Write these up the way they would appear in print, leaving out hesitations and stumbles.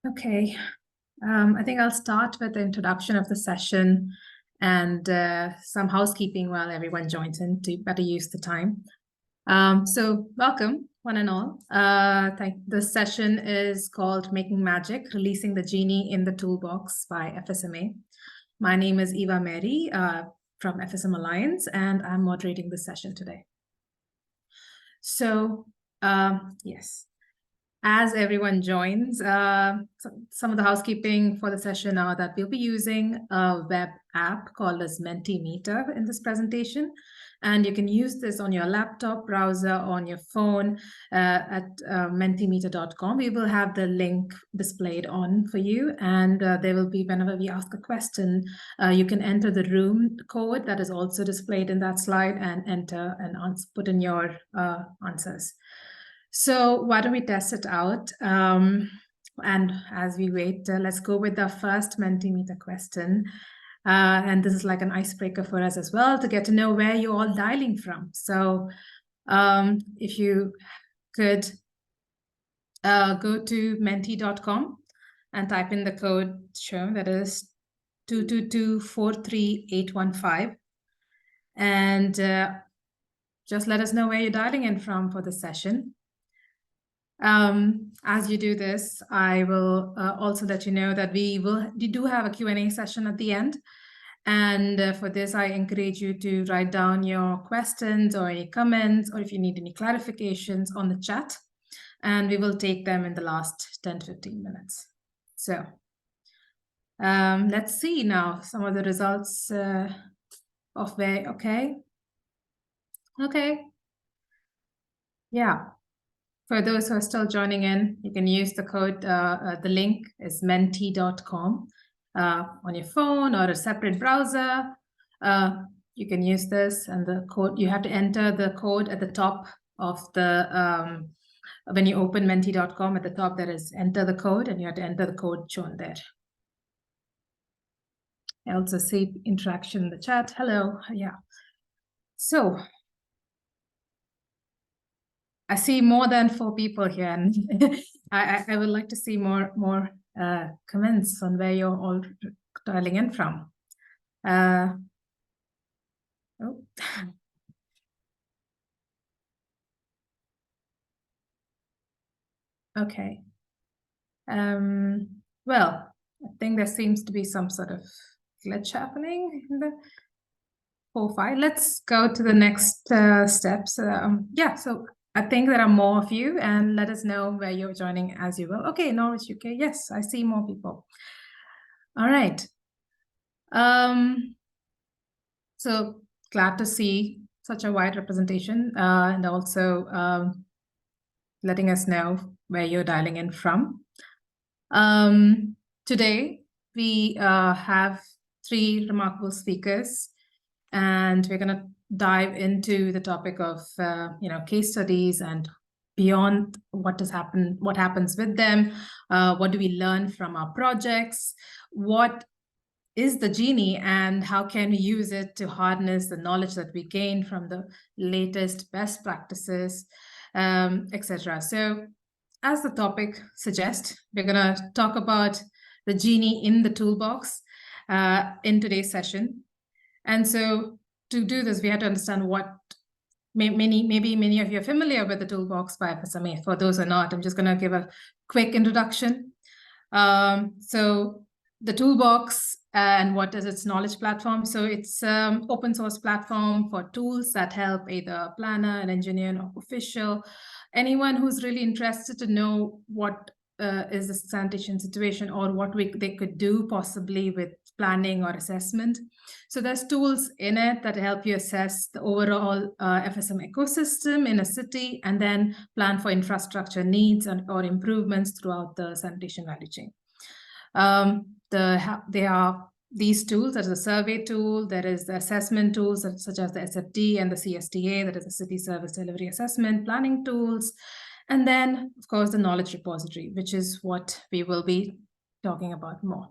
Okay, I think I'll start with the introduction of the session and some housekeeping while everyone joins in to better use the time. So welcome, one and all. This session is called Making Magic, Releasing the Genie in the Toolbox by FSMA. My name is Eva Mary from FSM Alliance, and I'm moderating this session today. So, yes. As everyone joins, some of the housekeeping for the session are that we'll be using a web app called as Mentimeter in this presentation. And you can use this on your laptop, browser, on your phone at mentimeter.com. We will have the link displayed on for you. And there will be, whenever we ask a question, you can enter the room code that is also displayed in that slide and enter and put in your answers. So why don't we test it out? And as we wait, let's go with the first Mentimeter question. And this is like an icebreaker for us as well to get to know where you're all dialing from. So if you could go to menti.com and type in the code shown, that is 222-43815. And just let us know where you're dialing in from for the session. As you do this, I will also let you know that we do have a Q&A session at the end. And for this, I encourage you to write down your questions or any comments, or if you need any clarifications on the chat, and we will take them in the last 10 to 15 minutes. So let's see now some of the results of where, okay. Yeah. For those who are still joining in, you can use the code, the link is menti.com on your phone or a separate browser. You can use this, and the code, you have to enter the code at the top of the, when you open menti.com, at the top there is enter the code, and you have to enter the code shown there. I also see interaction in the chat. Hello, yeah. So, I see more than 4 people here, and I would like to see more comments on where you're all dialing in from. Oh. Okay. Well, I think there seems to be some sort of glitch happening in the profile. Let's go to the next steps. Yeah, so I think there are more of you, and let us know where you're joining as you will. Okay, Norwich, UK. Yes, I see more people. All right. So glad to see such a wide representation, and also letting us know where you're dialing in from. Today, we have 3 remarkable speakers, and we're going to dive into the topic of case studies and beyond what happens with them, what do we learn from our projects, what is the Genie, and how can we use it to harness the knowledge that we gain from the latest best practices, etc. So as the topic suggests, we're going to talk about the Genie in the toolbox in today's session. And so to do this, we have to understand what maybe many of you are familiar with the toolbox by FSMA. For those who are not, I'm just going to give a quick introduction. So the toolbox and what is its knowledge platform. So it's an open source platform for tools that help either a planner, an engineer, or official, anyone who's really interested to know what is the sanitation situation or what they could do possibly with planning or assessment. So there's tools in it that help you assess the overall FSM ecosystem in a city, and then plan for infrastructure needs or improvements throughout the sanitation value chain. There are these tools. There's a survey tool, there is the assessment tools such as the SFD and the CSTA, that is the City Service Delivery Assessment planning tools. And then, of course, the knowledge repository, which is what we will be talking about more.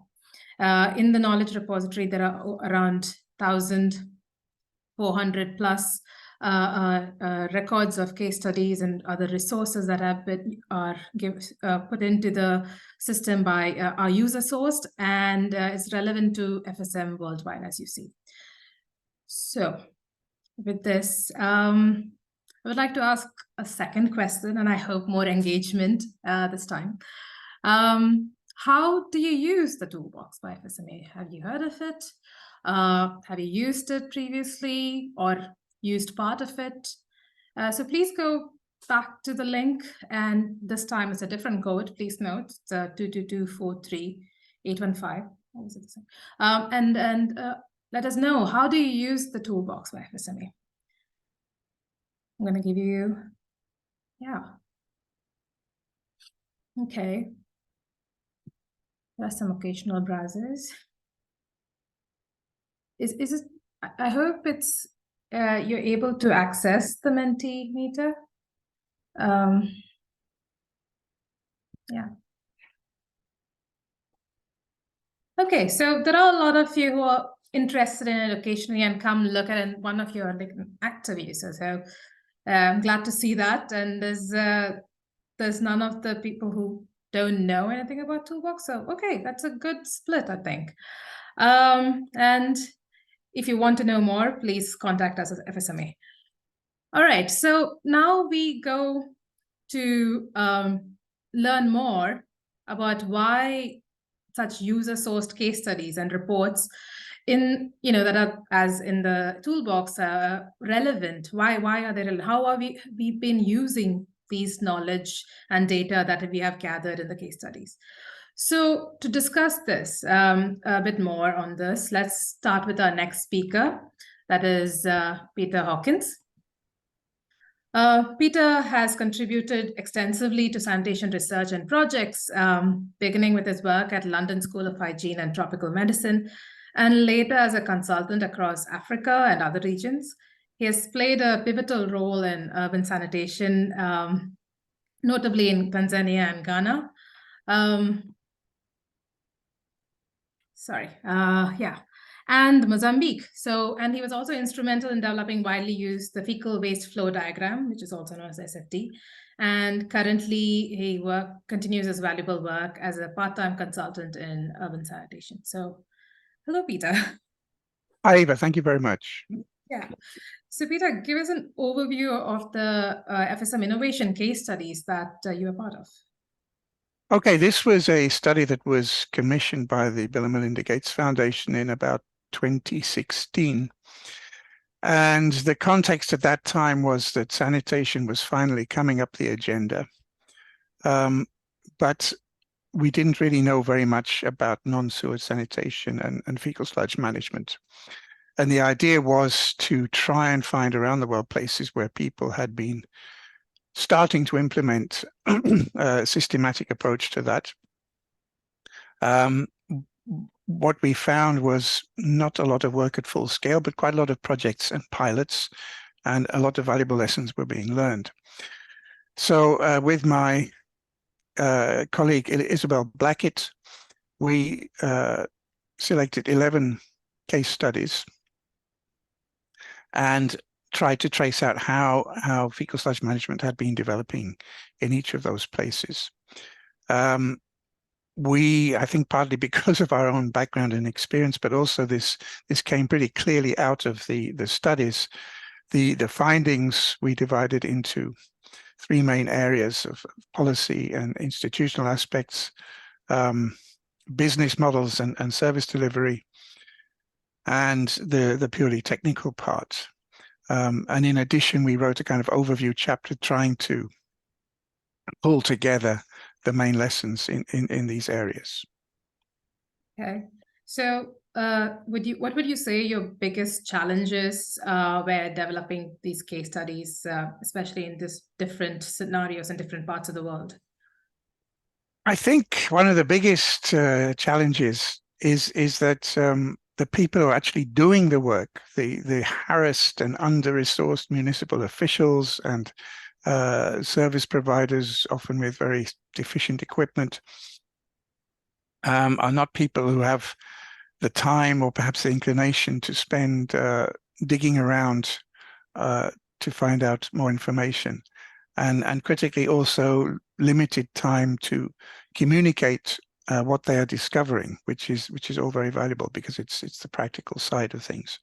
In the knowledge repository, there are around 1,400 plus records of case studies and other resources that have been put into the system by are user sourced and is relevant to FSM worldwide, as you see. So with this, I would like to ask a second question, and I hope more engagement this time. How do you use the toolbox by FSMA? Have you heard of it? Have you used it previously or used part of it? So please go back to the link, and this time it's a different code. Please note it's 22243-815. And let us know, how do you use the toolbox by FSMA? I'm going to give you, yeah. Okay. There are some occasional browsers. Is it? I hope it's you're able to access the Mentimeter. Yeah. Okay, so there are a lot of you who are interested in it occasionally and come look at it, and one of you are like an active user. So I'm glad to see that. And there's none of the people who don't know anything about Toolbox. So okay, that's a good split, I think. And if you want to know more, please contact us at FSMA. All right, so now we go to learn more about why such user-sourced case studies and reports in, that are, as in the toolbox, relevant. Why are they relevant? How are we've been using these knowledge and data that we have gathered in the case studies? So to discuss this a bit more on this, let's start with our next speaker, that is Peter Hawkins. Peter has contributed extensively to sanitation research and projects, beginning with his work at London School of Hygiene and Tropical Medicine, and later as a consultant across Africa and other regions. He has played a pivotal role in urban sanitation, notably in Tanzania and Ghana. And Mozambique. And he was also instrumental in developing widely used the fecal waste flow diagram, which is also known as SFD. And currently he continues his valuable work as a part-time consultant in urban sanitation. So hello, Peter. Hi, Eva. Thank you very much. Yeah. So Peter, give us an overview of the FSM innovation case studies that you are part of. Okay, this was a study that was commissioned by the Bill and Melinda Gates Foundation in about 2016. And the context at that time was that sanitation was finally coming up the agenda. But we didn't really know very much about non-sewer sanitation and fecal sludge management. And the idea was to try and find around the world places where people had been starting to implement a systematic approach to that. What we found was not a lot of work at full scale, but quite a lot of projects and pilots, and a lot of valuable lessons were being learned. So with my colleague Isabel Blackett, we selected 11 case studies and tried to trace out how fecal sludge management had been developing in each of those places. I think partly because of our own background and experience, but also this came pretty clearly out of the studies. The findings we divided into 3 main areas of policy and institutional aspects, business models and service delivery, and the purely technical part. And in addition, we wrote a kind of overview chapter trying to pull together the main lessons in these areas. Okay, so what would you say your biggest challenges were developing these case studies, especially in this different scenarios in different parts of the world? I think one of the biggest challenges is that the people who are actually doing the work, the harassed and under-resourced municipal officials and service providers, often with very deficient equipment, are not people who have the time or perhaps the inclination to spend digging around to find out more information, and critically also limited time to communicate what they are discovering, which is all very valuable because it's the practical side of things.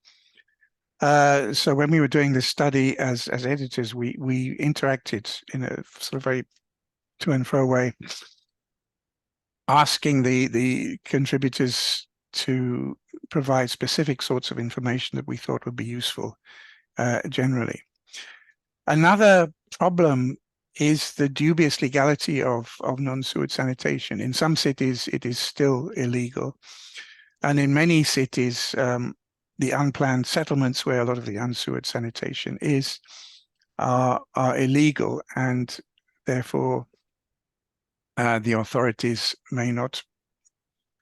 So when we were doing this study as editors, we interacted in a sort of very to and fro way, asking the contributors to provide specific sorts of information that we thought would be useful generally. Another problem is the dubious legality of non-sewage sanitation. In some cities, it is still illegal. And in many cities, the unplanned settlements where a lot of the unsewage sanitation is are illegal, and therefore the authorities may not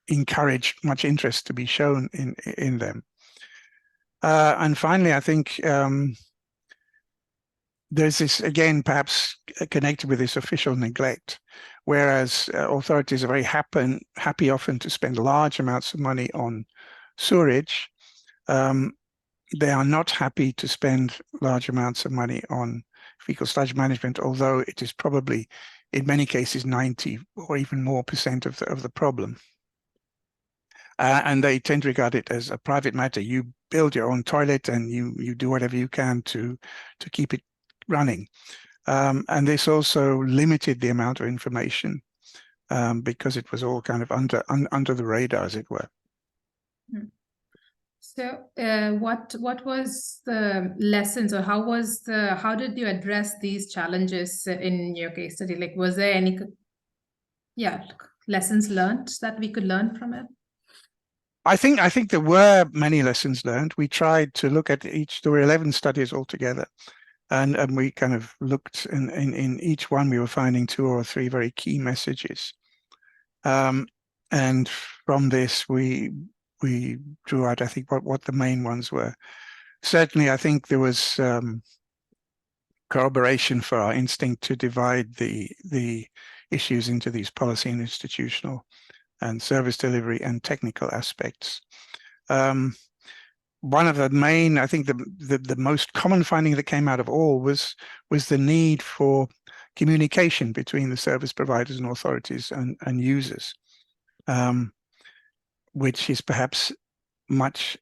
encourage much interest to be shown in them. And finally, I think there's this, again, perhaps connected with this official neglect, whereas authorities are very happy often to spend large amounts of money on sewerage. They are not happy to spend large amounts of money on fecal sludge management, although it is probably, in many cases, 90 or even more % of the problem. And they tend to regard it as a private matter. You build your own toilet and you do whatever you can to keep it running. And this also limited the amount of information because it was all kind of under the radar, as it were. So what was the lessons, or how did you address these challenges in your case study? Like, was there any lessons learned that we could learn from it? I think there were many lessons learned. We tried to look at there were 11 studies altogether, and we kind of looked in each one. We were finding 2 or 3 very key messages, and from this we drew out, I think, what the main ones were. Certainly, I think there was corroboration for our instinct to divide the issues into these policy and institutional and service delivery and technical aspects. One of the main, I think the most common finding that came out of all was the need for communication between the service providers and authorities and users, which is perhaps a much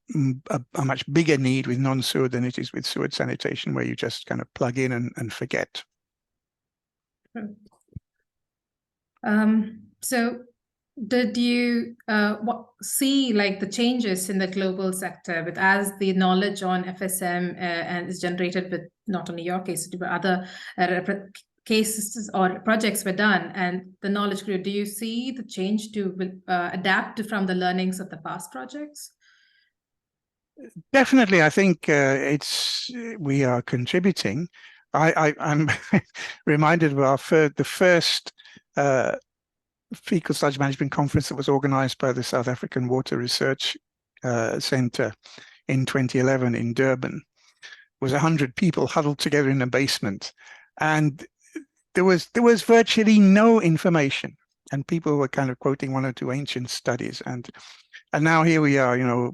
bigger need with non-sewer than it is with sewage sanitation, where you just kind of plug in and forget. So did you see like the changes in the global sector as the knowledge on FSM and is generated with not only your case but other cases or projects were done and the knowledge grew? Do you see the change to adapt from the learnings of the past projects? Definitely, I think we are contributing. I'm reminded of the first fecal sludge management conference that was organized by the South African Water Research Center in 2011 in Durban. It was 100 people huddled together in a basement, and there was virtually no information, and people were kind of quoting 1 or 2 ancient studies, and now here we are,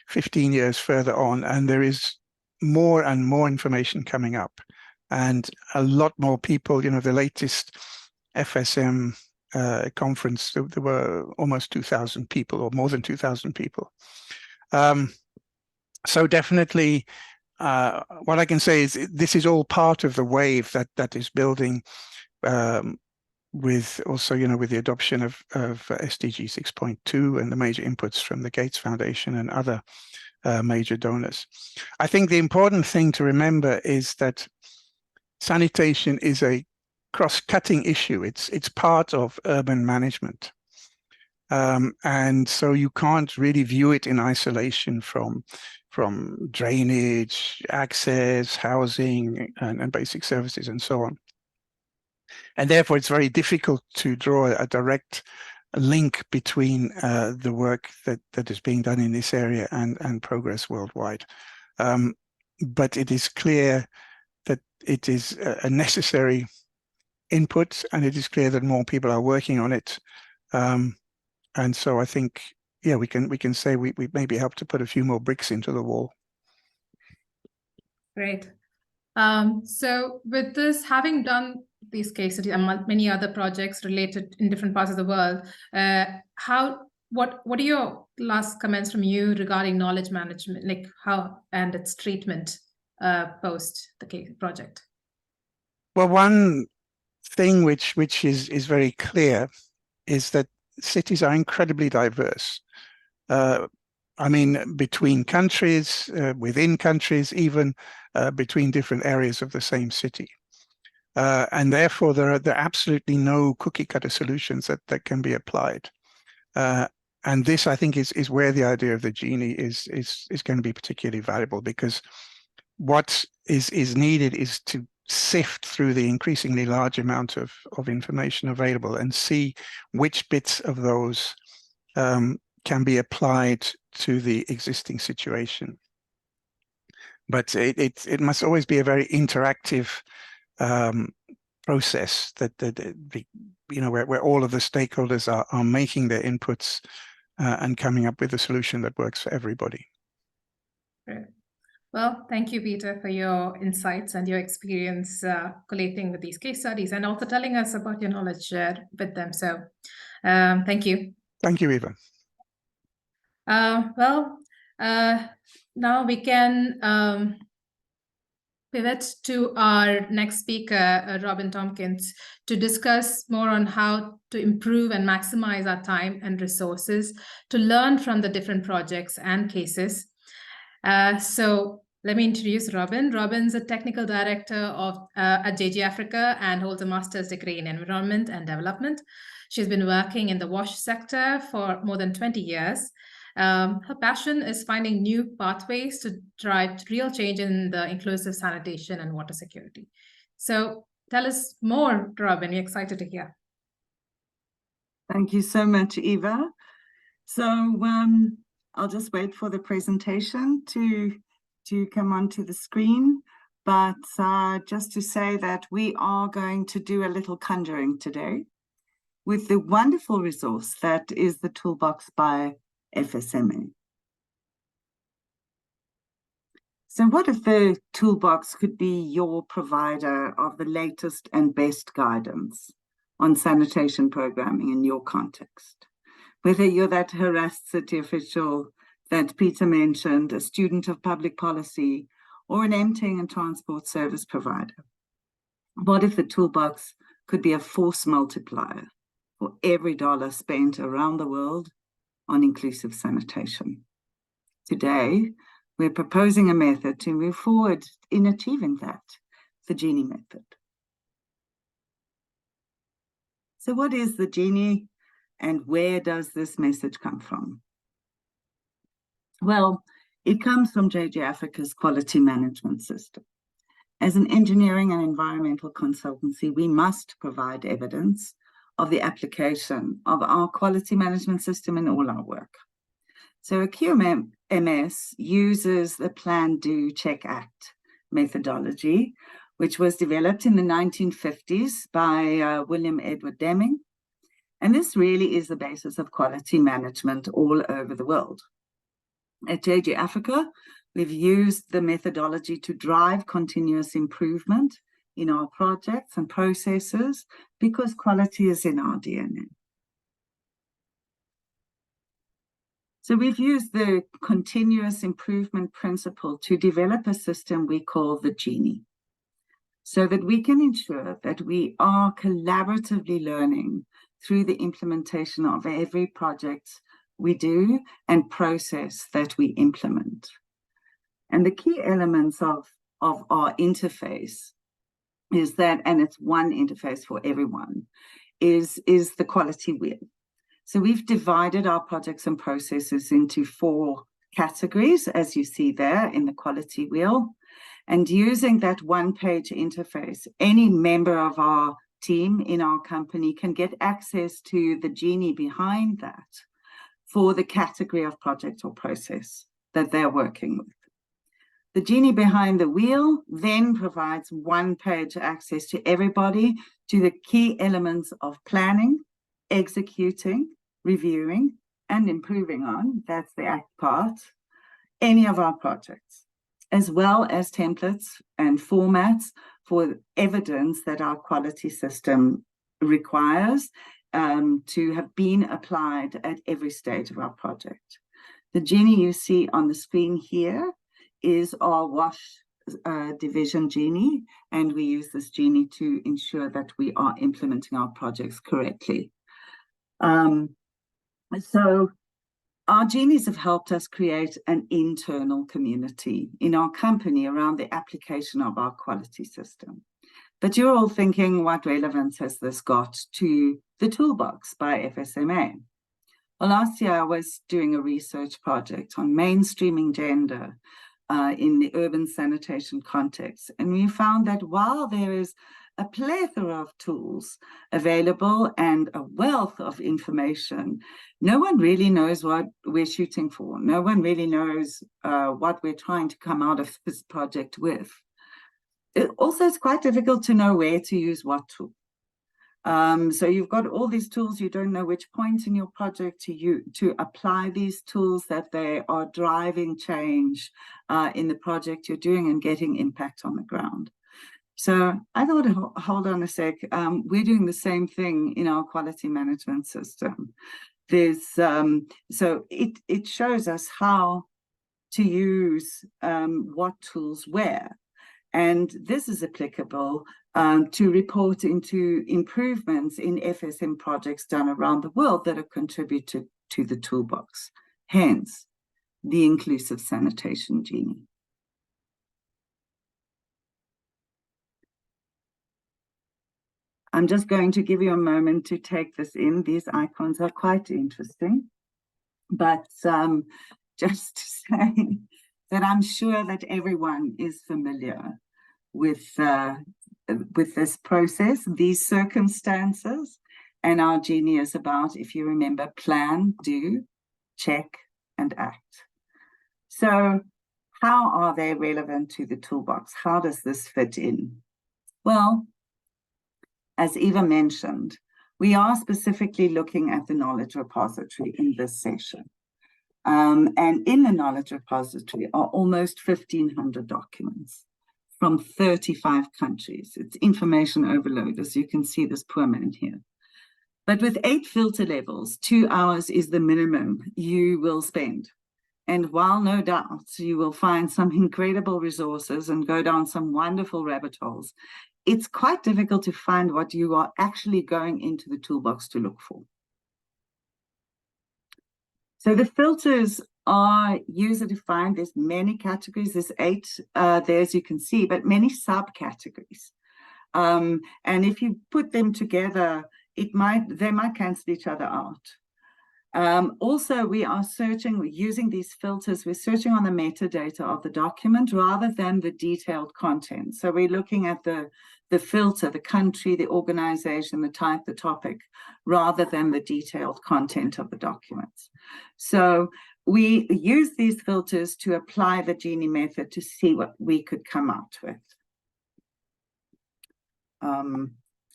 15 years further on, and there is more and more information coming up, and a lot more people. The latest FSM conference, there were almost 2,000 people, or more than 2,000 people. So definitely, what I can say is this is all part of the wave that is building, with also, with the adoption of SDG 6.2 and the major inputs from the Gates Foundation and other major donors. I think the important thing to remember is that sanitation is a cross-cutting issue. It's part of urban management. And so you can't really view it in isolation from drainage, access, housing, and basic services, and so on. And therefore, it's very difficult to draw a direct link between the work that is being done in this area and progress worldwide. But it is clear that it is a necessary input, and it is clear that more people are working on it. And so I think, we can say we maybe helped to put a few more bricks into the wall. Great. So with this, having done these case studies and many other projects related in different parts of the world, what are your last comments from you regarding knowledge management, like how and its treatment post the case project? Well, one thing which is very clear is that cities are incredibly diverse. I mean, between countries, within countries, even between different areas of the same city. And therefore, there are absolutely no cookie cutter solutions that can be applied. And this, I think, is where the idea of the Genie is going to be particularly valuable, because what is needed is to sift through the increasingly large amount of information available and see which bits of those can be applied to the existing situation. But it must always be a very interactive process that where all of the stakeholders are making their inputs and coming up with a solution that works for everybody. Great. Well, thank you, Peter, for your insights and your experience collating with these case studies, and also telling us about your knowledge shared with them. So thank you. Thank you, Eva. Now we can pivot to our next speaker, Robin Tompkins, to discuss more on how to improve and maximize our time and resources to learn from the different projects and cases. So let me introduce Robin. Robin's a technical director at Afrika and holds a master's degree in environment and development. She's been working in the wash sector for more than 20 years. Her passion is finding new pathways to drive real change in the inclusive sanitation and water security. So tell us more, Robin. We're excited to hear. Thank you so much, Eva. So I'll just wait for the presentation to come onto the screen. But just to say that we are going to do a little conjuring today with the wonderful resource that is the Toolbox by FSMA. So what if the Toolbox could be your provider of the latest and best guidance on sanitation programming in your context? Whether you're that harassed city official that Peter mentioned, a student of public policy, or an emptying and transport service provider. What if the Toolbox could be a force multiplier for every dollar spent around the world on inclusive sanitation? Today, we're proposing a method to move forward in achieving that, the Genie method. So what is the Genie, and where does this message come from? Well, it comes from Afrika's quality management system. As an engineering and environmental consultancy, we must provide evidence of the application of our quality management system in all our work. So a QMS uses the Plan, Do, Check, Act methodology, which was developed in the 1950s by William Edward Deming. And this really is the basis of quality management all over the world. At Afrika, we've used the methodology to drive continuous improvement in our projects and processes because quality is in our DNA. So we've used the continuous improvement principle to develop a system we call the Genie, so that we can ensure that we are collaboratively learning through the implementation of every project we do and process that we implement. And the key elements of our interface is that, and it's one interface for everyone, is the quality wheel. So we've divided our projects and processes into 4 categories, as you see there in the quality wheel. And using that one-page interface, any member of our team in our company can get access to the Genie behind that for the category of project or process that they're working with. The Genie behind the wheel then provides one-page access to everybody to the key elements of planning, executing, reviewing, and improving on, that's the act part, any of our projects. as well as templates and formats for evidence that our quality system requires to have been applied at every stage of our project. The Genie you see on the screen here is our wash division Genie, and we use this Genie to ensure that we are implementing our projects correctly. So our Genies have helped us create an internal community in our company around the application of our quality system. But you're all thinking, what relevance has this got to the Toolbox by FSMA? Well, last year I was doing a research project on mainstreaming gender in the urban sanitation context. And we found that while there is a plethora of tools available and a wealth of information, no one really knows what we're shooting for. No one really knows what we're trying to come out of this project with. Also, it's quite difficult to know where to use what tool. So you've got all these tools, you don't know which point in your project to apply these tools, that they are driving change in the project you're doing and getting impact on the ground. So I thought, hold on a sec, we're doing the same thing in our quality management system. There's so it shows us how to use what tools where. And this is applicable to report into improvements in FSM projects done around the world that have contributed to the Toolbox. Hence, the Inclusive Sanitation Genie. I'm just going to give you a moment to take this in. These icons are quite interesting. But just to say that I'm sure that everyone is familiar with this process, these circumstances, and our Genie is about, if you remember, plan, do, check, and act. So how are they relevant to the Toolbox? How does this fit in? Well, as Eva mentioned, we are specifically looking at the knowledge repository in this session. And in the knowledge repository are almost 1,500 documents from 35 countries. It's information overload, as you can see this poor man here. But with 8 filter levels, 2 hours is the minimum you will spend. And while no doubt you will find some incredible resources and go down some wonderful rabbit holes, it's quite difficult to find what you are actually going into the Toolbox to look for. So the filters are user-defined. There's many categories. There's 8 there, as you can see, but many subcategories. And if you put them together, they might cancel each other out. Also, we are searching, using these filters, we're searching on the metadata of the document rather than the detailed content. So we're looking at the filter, the country, the organization, the type, the topic, rather than the detailed content of the documents. So we use these filters to apply the Genie method to see what we could come out with.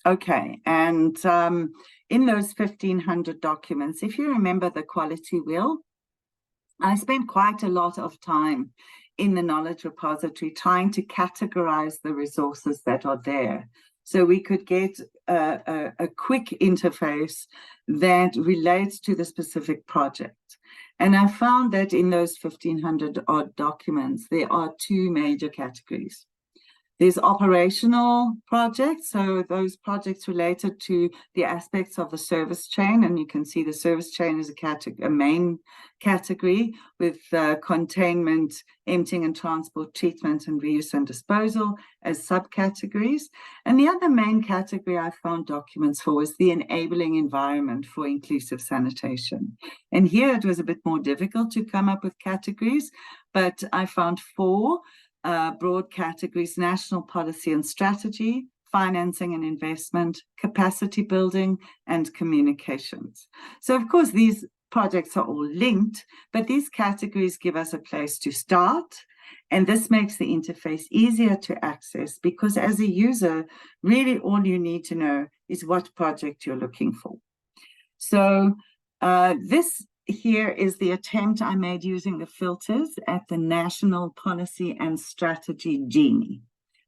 Okay, and in those 1,500 documents, if you remember the quality wheel, I spent quite a lot of time in the knowledge repository trying to categorize the resources that are there, so we could get a quick interface that relates to the specific project. And I found that in those 1,500 odd documents, there are 2 major categories. There's operational projects, so those projects related to the aspects of the service chain, and you can see the service chain is a main category with containment, emptying and transport, treatment and reuse and disposal as subcategories. And the other main category I found documents for was the enabling environment for inclusive sanitation. And here it was a bit more difficult to come up with categories, but I found 4 broad categories: national policy and strategy, financing and investment, capacity building, and communications. So of course, these projects are all linked, but these categories give us a place to start. And this makes the interface easier to access, because as a user, really all you need to know is what project you're looking for. So this here is the attempt I made using the filters at the National Policy and Strategy Genie.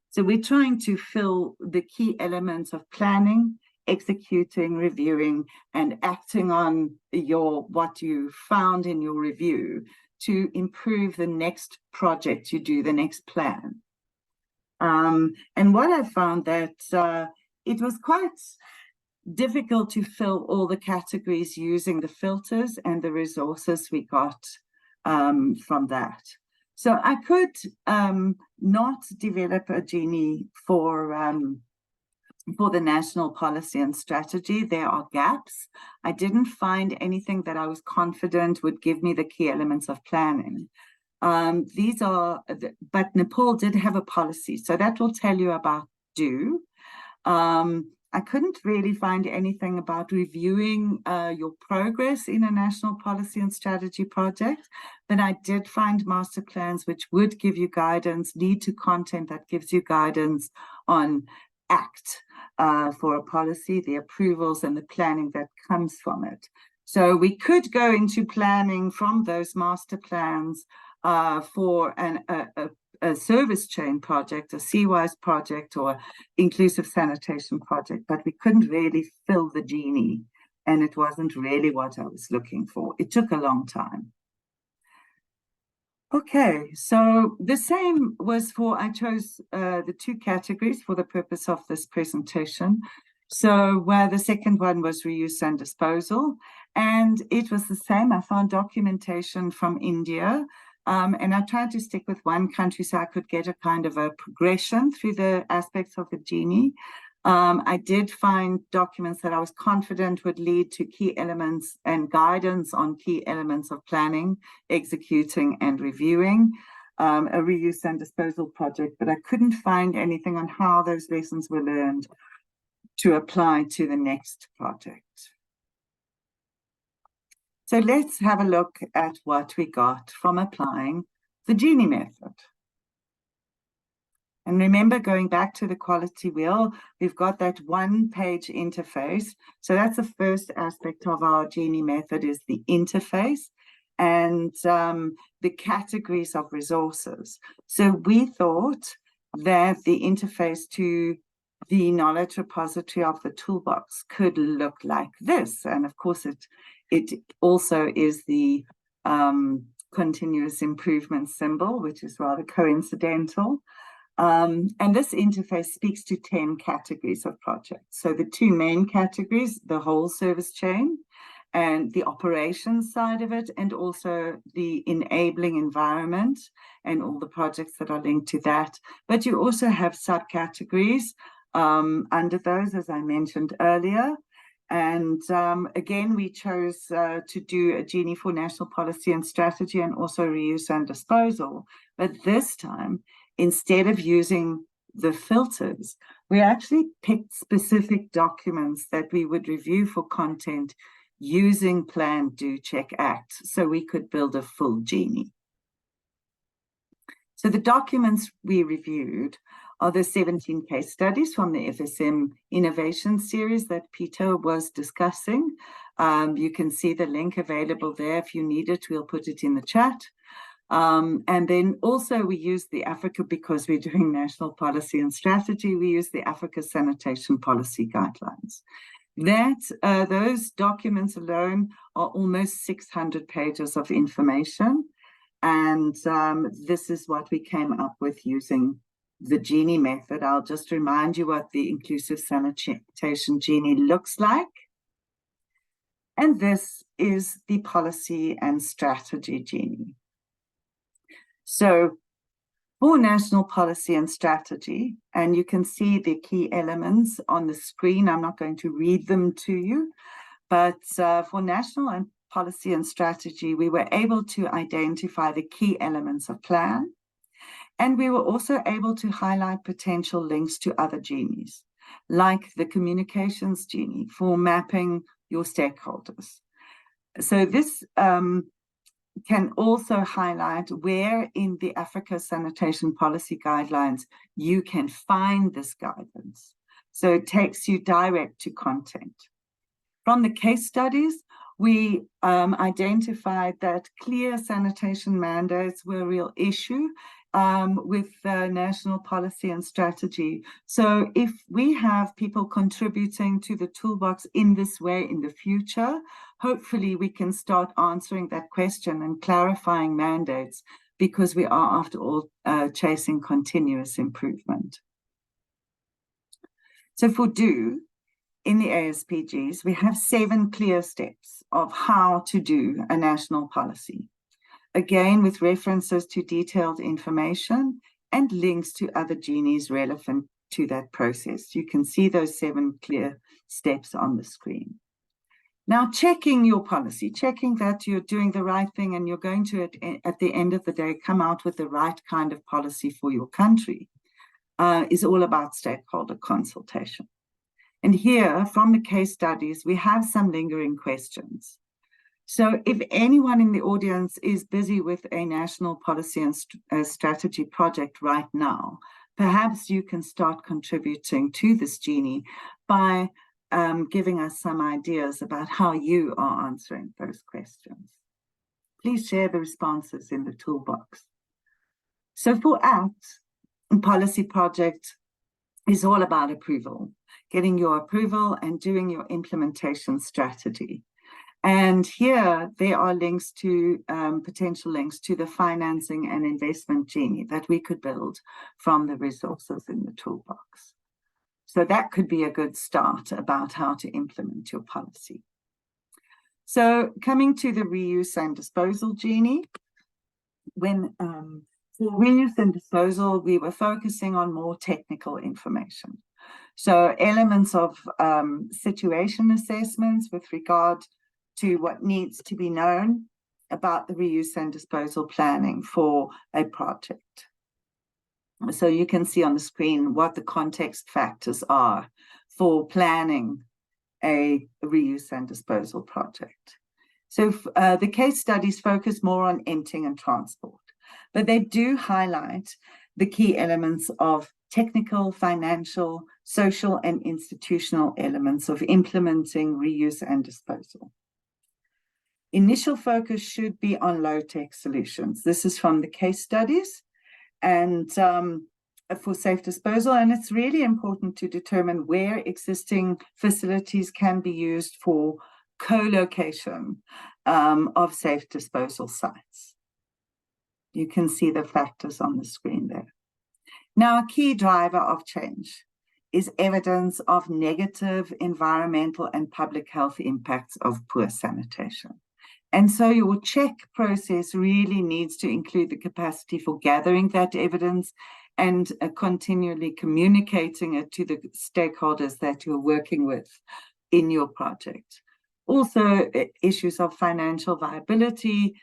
So we're trying to fill the key elements of planning, executing, reviewing, and acting on what you found in your review to improve the next project you do, the next plan. And what I found that it was quite difficult to fill all the categories using the filters and the resources we got from that. So I could not develop a Genie for the national policy and strategy. There are gaps. I didn't find anything that I was confident would give me the key elements of planning. But Nepal did have a policy, so that will tell you about do. I couldn't really find anything about reviewing your progress in a national policy and strategy project, but I did find master plans which would give you guidance, lead to content that gives you guidance on act for a policy, the approvals and the planning that comes from it. So we could go into planning from those master plans for a service chain project, a CWISE project, or inclusive sanitation project, but we couldn't really fill the Genie, and it wasn't really what I was looking for. It took a long time. Okay, so the same was I chose the two categories for the purpose of this presentation. So where the second one was reuse and disposal, and it was the same. I found documentation from India, and I tried to stick with one country so I could get a kind of a progression through the aspects of the Genie. I did find documents that I was confident would lead to key elements and guidance on key elements of planning, executing, and reviewing a reuse and disposal project, but I couldn't find anything on how those lessons were learned to apply to the next project. So let's have a look at what we got from applying the Genie method. And remember, going back to the quality wheel, we've got that one-page interface. So that's the first aspect of our Genie method, is the interface and the categories of resources. So we thought that the interface to the knowledge repository of the toolbox could look like this. And of course, it also is the continuous improvement symbol, which is rather coincidental. And this interface speaks to 10 categories of projects. So the two main categories, the whole service chain and the operations side of it, and also the enabling environment and all the projects that are linked to that. But you also have subcategories under those, as I mentioned earlier. And again, we chose to do a Genie for national policy and strategy and also reuse and disposal. But this time, instead of using the filters, we actually picked specific documents that we would review for content using Plan, Do, Check, Act, so we could build a full Genie. So the documents we reviewed are the 17 case studies from the FSM Innovation Series that Peter was discussing. You can see the link available there. If you need it, we'll put it in the chat. And then also we use the Afrika, because we're doing national policy and strategy, we use the Afrika Sanitation Policy Guidelines. Those documents alone are almost 600 pages of information. And this is what we came up with using the Genie method. I'll just remind you what the inclusive sanitation Genie looks like. And this is the policy and strategy Genie. So for national policy and strategy, and you can see the key elements on the screen. I'm not going to read them to you, but for national and policy and strategy, we were able to identify the key elements of plan. And we were also able to highlight potential links to other Genies, like the communications Genie for mapping your stakeholders. So this can also highlight where in the Afrika Sanitation Policy Guidelines you can find this guidance. So it takes you direct to content. From the case studies, We identified that clear sanitation mandates were a real issue with national policy and strategy. So if we have people contributing to the toolbox in this way in the future, hopefully we can start answering that question and clarifying mandates, because we are, after all, chasing continuous improvement. So for do, in the ASPGs, we have 7 clear steps of how to do a national policy. Again, with references to detailed information and links to other Genies relevant to that process. You can see those 7 clear steps on the screen. Now, checking your policy, checking that you're doing the right thing and you're going to, at the end of the day, come out with the right kind of policy for your country, is all about stakeholder consultation. And here, from the case studies, we have some lingering questions. So if anyone in the audience is busy with a national policy and strategy project right now, perhaps you can start contributing to this Genie by giving us some ideas about how you are answering those questions. Please share the responses in the toolbox. So for ACT, policy project is all about approval, getting your approval and doing your implementation strategy. And here there are links to, potential links to the financing and investment Genie that we could build from the resources in the toolbox. So that could be a good start about how to implement your policy. So coming to the reuse and disposal Genie, when for reuse and disposal, we were focusing on more technical information. So elements of situation assessments with regard to what needs to be known about the reuse and disposal planning for a project. So you can see on the screen what the context factors are for planning a reuse and disposal project. So the case studies focus more on emptying and transport, but they do highlight the key elements of technical, financial, social, and institutional elements of implementing reuse and disposal. Initial focus should be on low-tech solutions. This is from the case studies and for safe disposal, and it's really important to determine where existing facilities can be used for co-location of safe disposal sites. You can see the factors on the screen there. Now, a key driver of change is evidence of negative environmental and public health impacts of poor sanitation. And so your check process really needs to include the capacity for gathering that evidence and continually communicating it to the stakeholders that you're working with in your project. Also, issues of financial viability,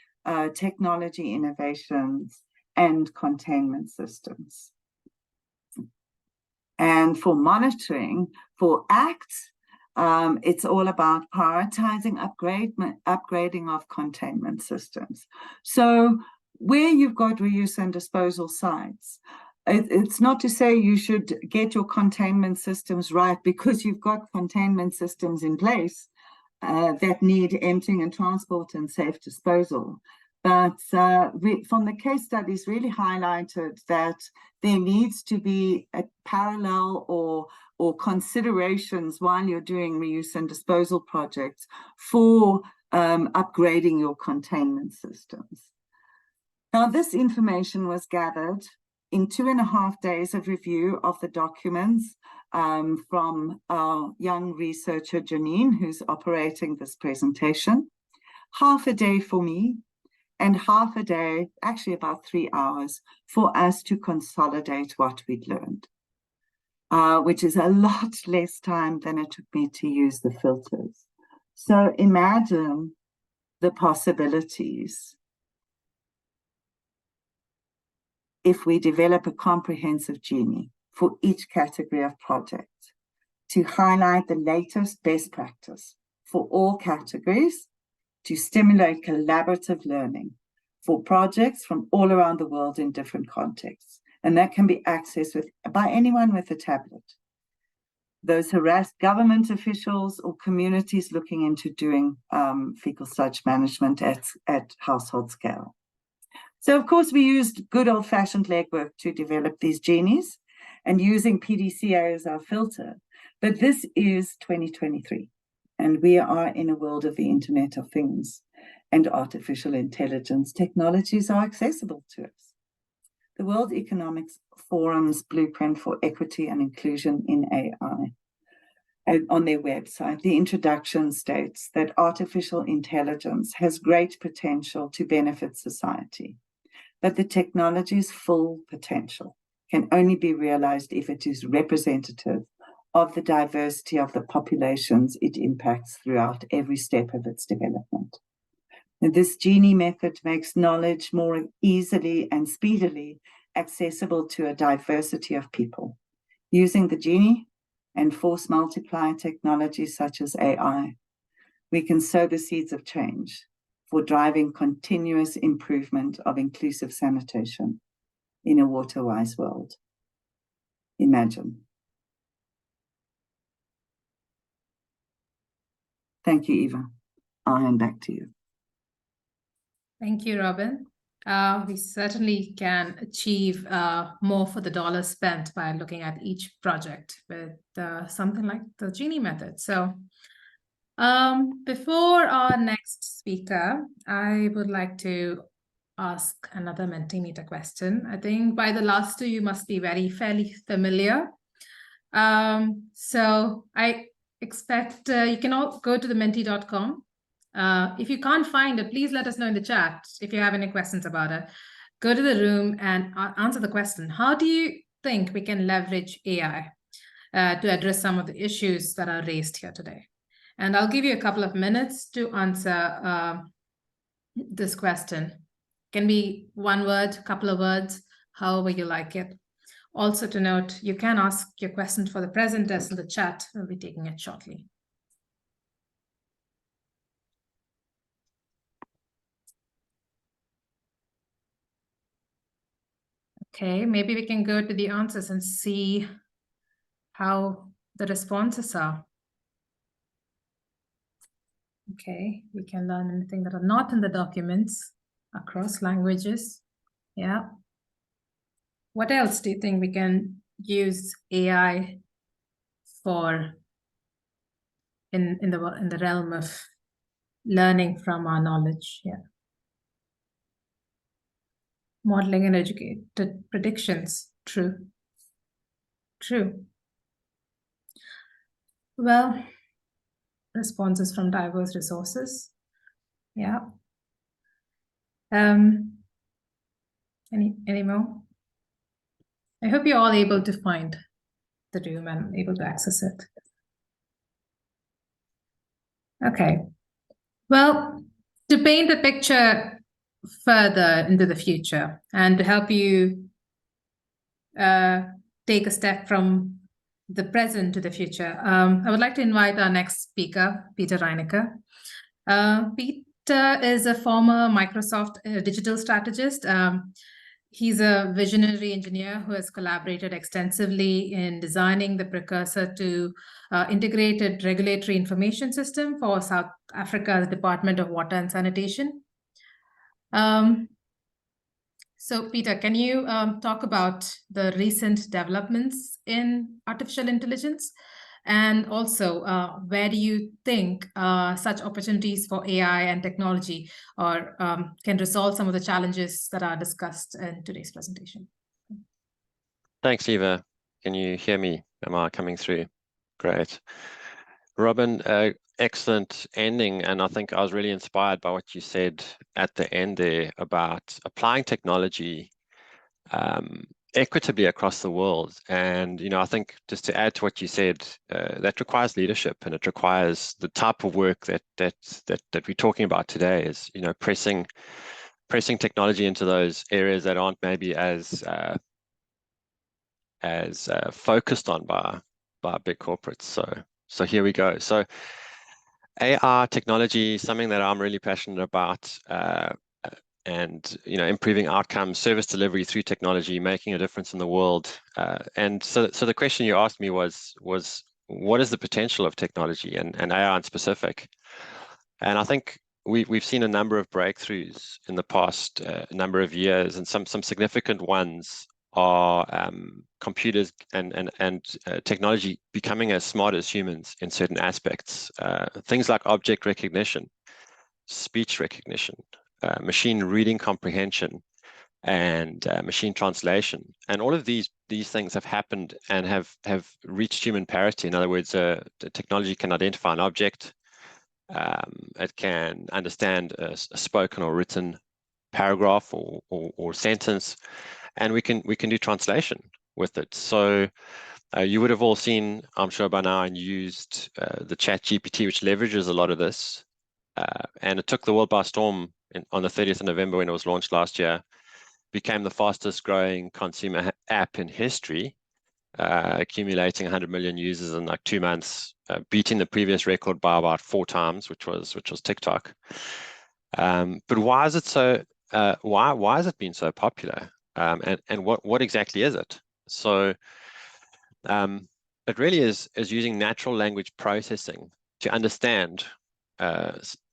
technology innovations, and containment systems. And for monitoring, for ACT, it's all about prioritizing upgrading of containment systems. So where you've got reuse and disposal sites, it's not to say you should get your containment systems right because you've got containment systems in place that need emptying and transport and safe disposal. But from the case studies really highlighted that there needs to be a parallel or considerations while you're doing reuse and disposal projects for upgrading your containment systems. Now, this information was gathered in 2.5 days of review of the documents from our young researcher, Janine, who's operating this presentation. Half a day for me, and half a day, actually about 3 hours, for us to consolidate what we'd learned, which is a lot less time than it took me to use the filters. So imagine the possibilities if we develop a comprehensive Genie for each category of project to highlight the latest best practice for all categories, to stimulate collaborative learning for projects from all around the world in different contexts. And that can be accessed by anyone with a tablet. those harassed government officials or communities looking into doing fecal sludge management at household scale. So, of course, we used good old-fashioned legwork to develop these genies and using PDCA as our filter. But this is 2023, and we are in a world of the Internet of Things, and artificial intelligence technologies are accessible to us. The World Economic Forum's Blueprint for Equity and Inclusion in AI, and on their website, the introduction states that artificial intelligence has great potential to benefit society, but the technology's full potential can only be realized if it is representative of the diversity of the populations it impacts throughout every step of its development. And this Genie method makes knowledge more easily and speedily accessible to a diversity of people. Using the Genie and force multiplier technologies such as AI, we can sow the seeds of change for driving continuous improvement of inclusive sanitation in a water-wise world. Imagine. Thank you, Eva. I'll hand back to you. Thank you, Robin. We certainly can achieve more for the dollar spent by looking at each project with something like the Genie method. So before our next speaker, I would like to ask another Mentimeter question. I think by the last two, you must be fairly familiar. So I expect you can all go to the menti.com. If you can't find it, please let us know in the chat if you have any questions about it. Go to the room and answer the question. How do you think we can leverage AI to address some of the issues that are raised here today? And I'll give you a couple of minutes to answer this question. Can be one word, a couple of words, however you like it. Also to note, you can ask your questions for the presenters in the chat. We'll be taking it shortly. Okay, maybe we can go to the answers and see how the responses are. Okay, we can learn anything that are not in the documents across languages. Yeah. What else do you think we can use AI for in the realm of learning from our knowledge? Yeah. Modeling and educated predictions. True. True. Well, responses from diverse resources. Yeah. Any more? I hope you're all able to find the room and able to access it. Okay. Well, to paint a picture further into the future and to help you take a step from the present to the future, I would like to invite our next speaker, Peter Reinecker. Peter is a former Microsoft digital strategist. He's a visionary engineer who has collaborated extensively in designing the precursor to integrated regulatory information system for South Africa's Department of Water and Sanitation. So Peter, can you talk about the recent developments in artificial intelligence? And also, where do you think such opportunities for AI and technology can resolve some of the challenges that are discussed in today's presentation? Thanks, Eva. Can you hear me? Am I coming through? Great. Robin, excellent ending. And I think I was really inspired by what you said at the end there about applying technology equitably across the world. And, you know, I think just to add to what you said, that requires leadership, and it requires the type of work that we're talking about today is, you know, pressing technology into those areas that aren't maybe as focused on by big corporates. So here we go. So AI technology, something that I'm really passionate about, and, you know, improving outcomes, service delivery through technology, making a difference in the world. And so the question you asked me was what is the potential of technology and AI in specific? And I think we've seen a number of breakthroughs in the past number of years, and some significant ones are computers and technology becoming as smart as humans in certain aspects. Things like object recognition, speech recognition, machine reading comprehension, and machine translation. And all of these things have happened and have reached human parity. In other words, the technology can identify an object. It can understand a spoken or written paragraph or sentence, and we can do translation with it. So you would have all seen, I'm sure by now, and used the ChatGPT, which leverages a lot of this. And it took the world by storm on the 30th of November when it was launched last year. Became the fastest growing consumer app in history, accumulating 100 million users in like 2 months, beating the previous record by about 4 times, which was TikTok. But why is it so? Why has it been so popular? And what exactly is it? So it really is using natural language processing to understand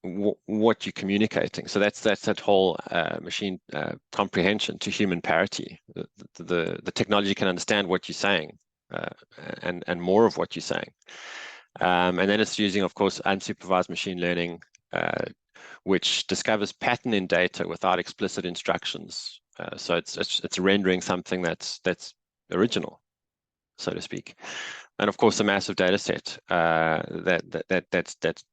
what you're communicating. So that's that whole machine comprehension to human parity. The technology can understand what you're saying and more of what you're saying. And then it's using, of course, unsupervised machine learning, which discovers pattern in data without explicit instructions. So it's rendering something that's original, so to speak. And of course, a massive data set that's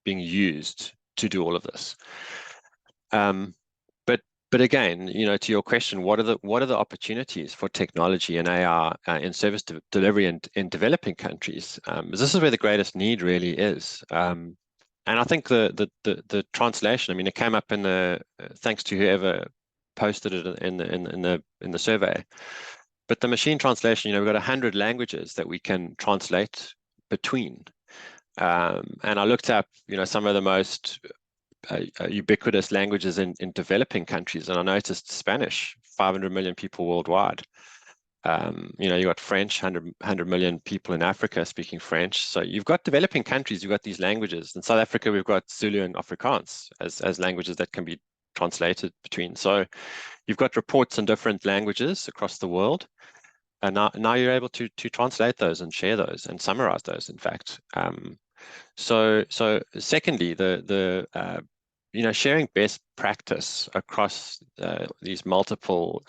being used to do all of this. But again, to your question, what are the opportunities for technology and AI in service delivery in developing countries? This is where the greatest need really is. And I think the translation, I mean, it came up in the thanks to whoever posted it in the survey. But the machine translation, we've got 100 languages that we can translate between. And I looked up, some of the most ubiquitous languages in developing countries, and I noticed Spanish, 500 million people worldwide. You got French, 100 million people in Africa speaking French. So you've got developing countries, you've got these languages. In South Africa, we've got Zulu and Afrikaans as languages that can be translated between. So you've got reports in different languages across the world. And now you're able to translate those and share those and summarize those, in fact. So secondly, the sharing best practice across these multiple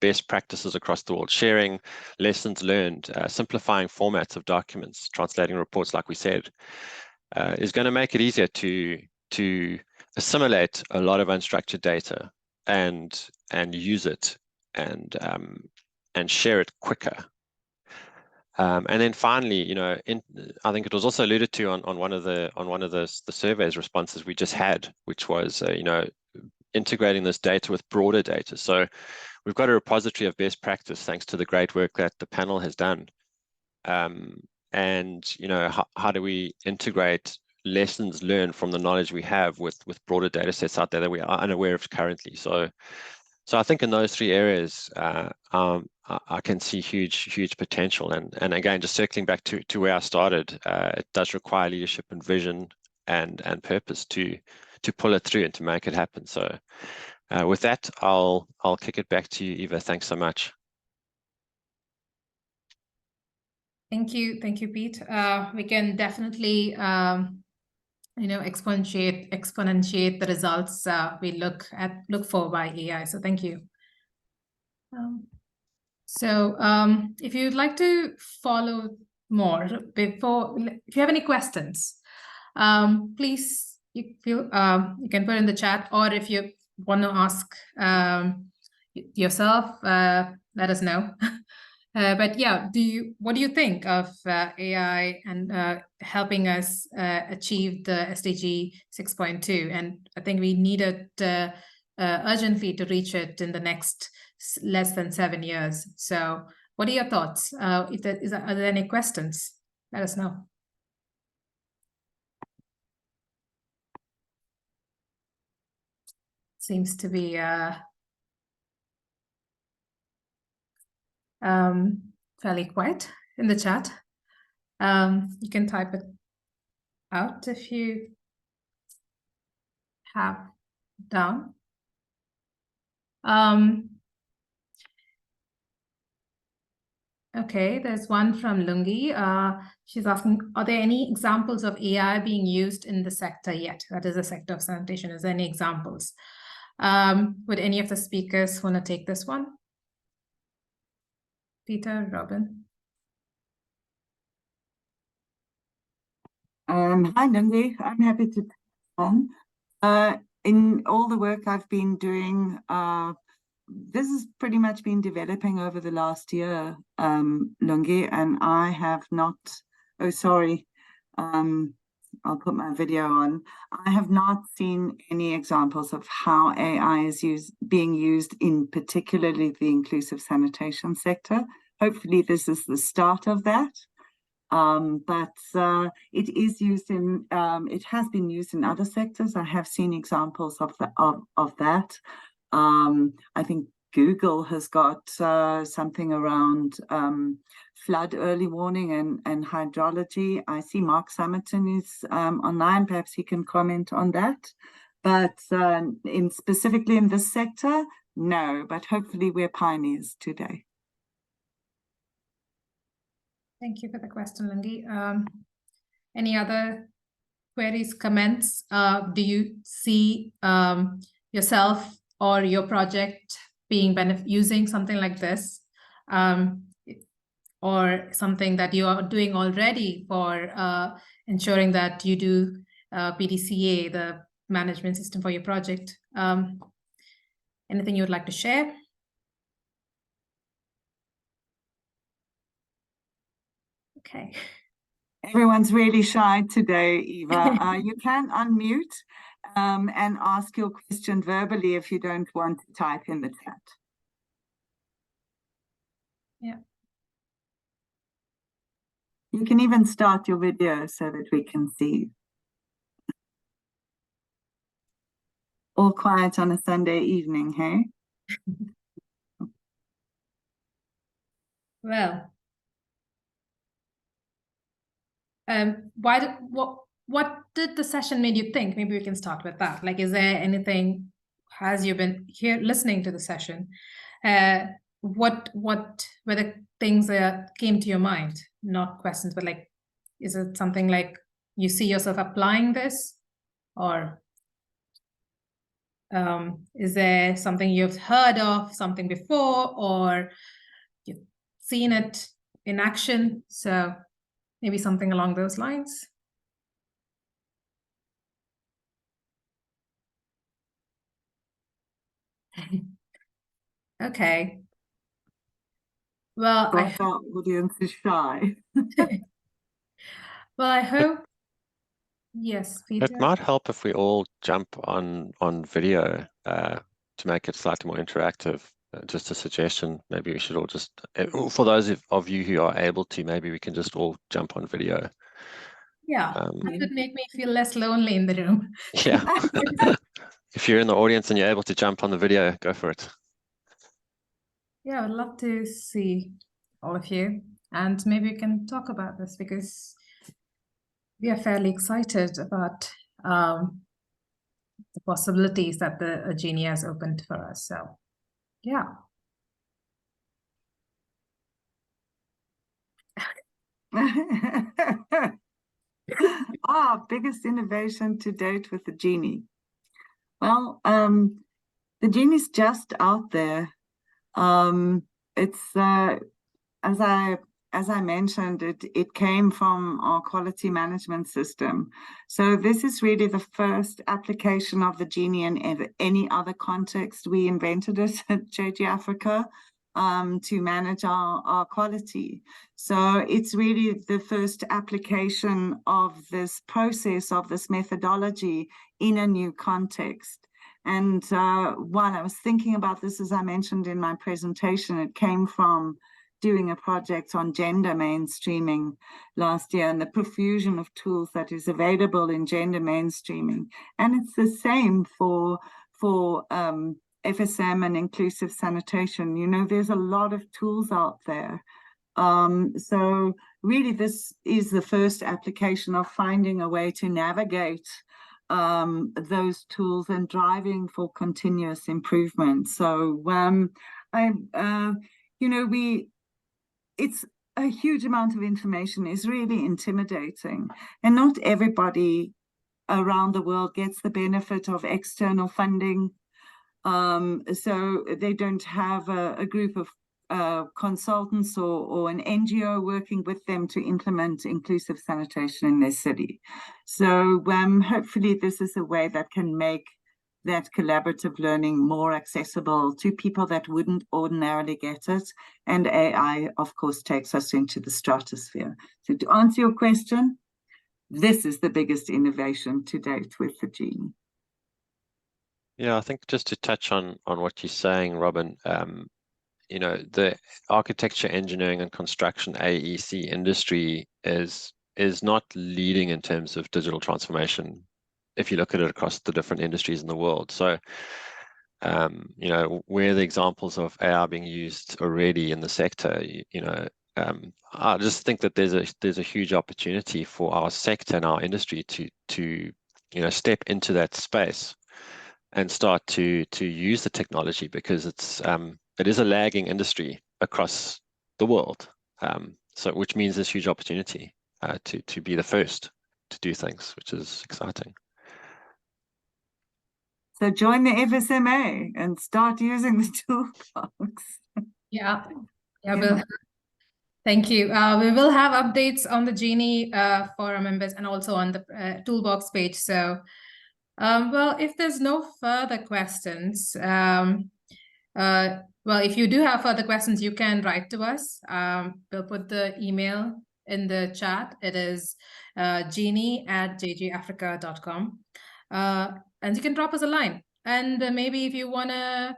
best practices across the world, sharing lessons learned, simplifying formats of documents, translating reports, like we said, is going to make it easier to assimilate a lot of unstructured data and use it and share it quicker. And then finally, I think it was also alluded to on one of the surveys responses we just had, which was integrating this data with broader data. So we've got a repository of best practice thanks to the great work that the panel has done. And how do we integrate lessons learned from the knowledge we have with broader data sets out there that we are unaware of currently? So I think in those 3 areas, I can see huge potential. And again, just circling back to where I started, it does require leadership and vision and purpose to pull it through and to make it happen. So with that, I'll kick it back to you, Eva. Thanks so much. Thank you, Pete. We can definitely exponentiate the results we look for by AI. So thank you. If you'd like to follow more, if you have any questions, please you can put in the chat, or if you want to ask yourself, let us know. But yeah, what do you think of AI and helping us achieve the SDG 6.2? And I think we need it urgently to reach it in the next less than 7 years. So what are your thoughts? Are there any questions? Let us know. Seems to be fairly quiet in the chat. You can type it out if you have down. Okay, there's one from Lungi. She's asking, are there any examples of AI being used in the sector yet? That is the sector of sanitation. Is there any examples? Would any of the speakers want to take this one? Peter, Robin? Hi, Lungi. I'm happy to come on. In all the work I've been doing, this has pretty much been developing over the last year, Lungi, and I have not, oh, sorry, I'll put my video on. I have not seen any examples of how AI is being used in particularly the inclusive sanitation sector. Hopefully this is the start of that. But it is used in, it has been used in other sectors. I have seen examples of that. I think Google has got something around flood early warning and hydrology. I see Mark Summerton is online. Perhaps he can comment on that. But specifically in this sector, no. But hopefully we're pioneers today. Thank you for the question, Lungi. Any other queries, comments? Do you see yourself or your project being using something like this, or something that you are doing already for ensuring that you do PDCA, the management system for your project? Anything you would like to share? Okay. Everyone's really shy today, Eva. You can unmute and ask your question verbally if you don't want to type in the chat. Yeah. You can even start your video so that we can see. All quiet on a Sunday evening, hey? Well, what did the session made you think? Maybe we can start with that. Like, is there anything, as you've been here listening to the session, what were the things that came to your mind? Not questions, but like, is it something like you see yourself applying this, or is there something you've heard of something before, or you've seen it in action? So maybe something along those lines. Okay. Well, Our audience is shy. well, I hope. Yes, Peter. It might help if we all jump on video to make it slightly more interactive. Just a suggestion. Maybe we should all just, for those of you who are able to, maybe we can just all jump on video. Yeah, that would make me feel less lonely in the room. Yeah. If you're in the audience and you're able to jump on the video, go for it. Yeah, I'd love to see all of you, and maybe we can talk about this because we are fairly excited about the possibilities that the Genie has opened for us. So, yeah. Biggest innovation to date with the Genie. Well, the Genie's just out there. It's as I mentioned, it came from our quality management system. So this is really the first application of the Genie in any other context. We invented it at JG Afrika to manage our quality. So it's really the first application of this process, of this methodology in a new context. And while I was thinking about this, as I mentioned in my presentation, it came from doing a project on gender mainstreaming last year and the profusion of tools that is available in gender mainstreaming. And it's the same for FSM and inclusive sanitation. You know, there's a lot of tools out there So really, this is the first application of finding a way to navigate those tools and driving for continuous improvement. So it's a huge amount of information, is really intimidating, and not everybody around the world gets the benefit of external funding. So they don't have a group of consultants or an NGO working with them to implement inclusive sanitation in their city. So hopefully this is a way that can make that collaborative learning more accessible to people that wouldn't ordinarily get it. And AI, of course, takes us into the stratosphere. So to answer your question, this is the biggest innovation to date with the Genie. Yeah, I think just to touch on what you're saying, Robin, the architecture, engineering, and construction AEC industry is not leading in terms of digital transformation if you look at it across the different industries in the world. So, where the examples of AI being used already in the sector, I just think that there's a huge opportunity for our sector and our industry to step into that space and start to use the technology, because it is a lagging industry across the world. So which means there's huge opportunity to be the first to do things, which is exciting. So join the FSMA and start using the toolbox. Yeah, thank you. We will have updates on the Genie for our members and also on the toolbox page. So, well, if there's no further questions, well, if you do have further questions, you can write to us. We'll put the email in the chat. It is genie@jgafrica.com. And you can drop us a line. And maybe if you want to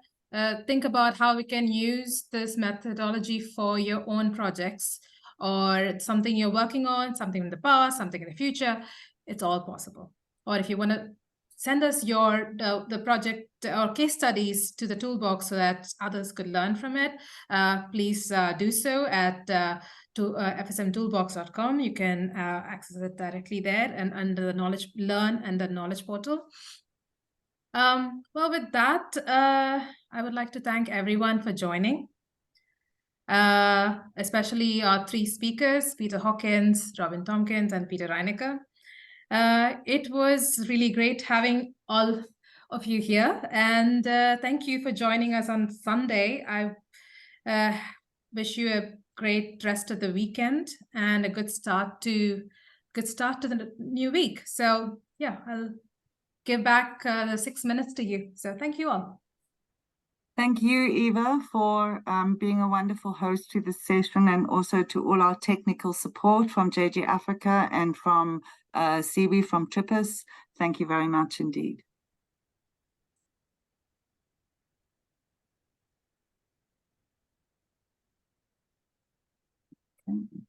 think about how we can use this methodology for your own projects, or something you're working on, something in the past, something in the future, it's all possible. Or if you want to send us your the project or case studies to the toolbox so that others could learn from it, please do so at fsmtoolbox.com. You can access it directly there and under the knowledge portal. Well, with that, I would like to thank everyone for joining, especially our three speakers, Peter Hawkins, Robin Tompkins, and Peter Reinecker. It was really great having all of you here, and thank you for joining us on Sunday. I wish you a great rest of the weekend and a good start to the new week. So yeah, I'll give back the 6 minutes to you. So thank you all. Thank you, Eva, for being a wonderful host to this session, and also to all our technical support from JG Afrika and from Siwi from Trippus. Thank you very much indeed. Okay.